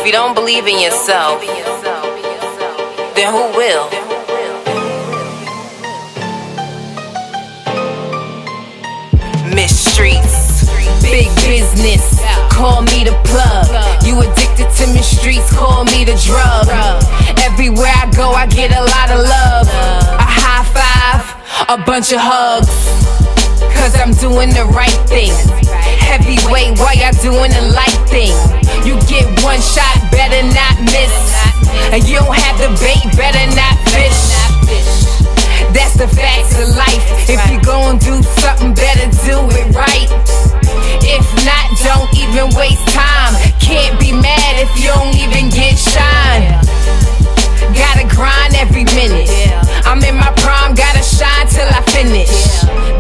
If you don't believe in yourself, then who will? Miss Streets, big business, call me the plug. You addicted to Miss Streets, call me the drug. Everywhere I go, I get a lot of love. A high five, a bunch of hugs. Cause I'm doing the right thing. Heavyweight, why y'all doing the light thing? You get one shot, better not miss. And you don't have to bait, better not fish. That's the facts of life. If you gon' do something, better do it right. If not, don't even waste time. Can't be mad if you don't even get shine. Gotta grind every minute. I'm in my prime, gotta shine till I finish.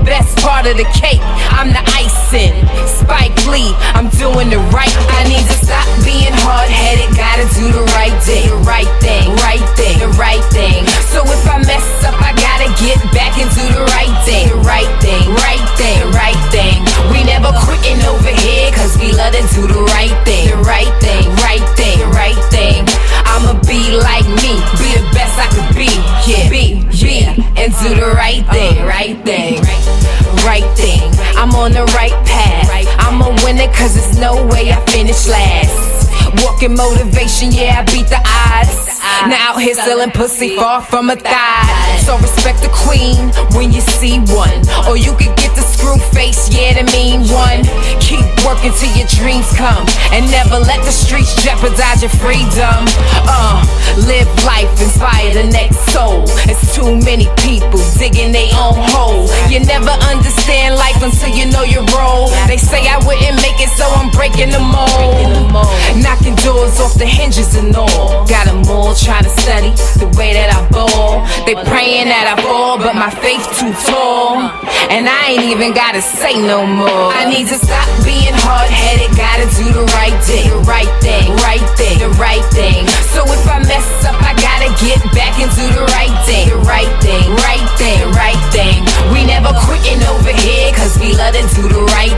Best part of the cake, I'm the icing. Spike Lee, I'm doing the right thing. I need to stop being hard-headed, gotta do the right thing. The right thing, right thing, the right thing. So if I mess up, I gotta get back and do the right thing. The right thing, right thing, right thing. We never quitting over here, cause we love to do the right thing. The right thing, right thing, the right thing. I'ma be like me, be the best I could be. Yeah, be, and do the right thing, right thing, right thing. I'm on the right path. I'm a winner cause there's no way I finish last. Walking motivation, yeah, I beat the odds. Now out here selling pussy far from a thigh. So respect the queen when you see one. Or you could get the screw face, yeah, the mean one. Keep working till your dreams come. And never let the streets jeopardize your freedom. Live life, inspire the next soul. It's too many people digging their own hole. You never understand life until you know your role. They say I wouldn't make it, so I'm breaking the mold. Knocking doors off the hinges and all. Got them all trying to study the way that I ball. They praying that I fall, but my faith too tall. And I ain't even gotta say no more. I need to stop being hard-headed, gotta do the right thing. The right thing, right thing, the right thing. So if I mess up, I gotta get back and do the right thing. The right thing, right thing, right thing. We never quitting over here, cause we love to do the right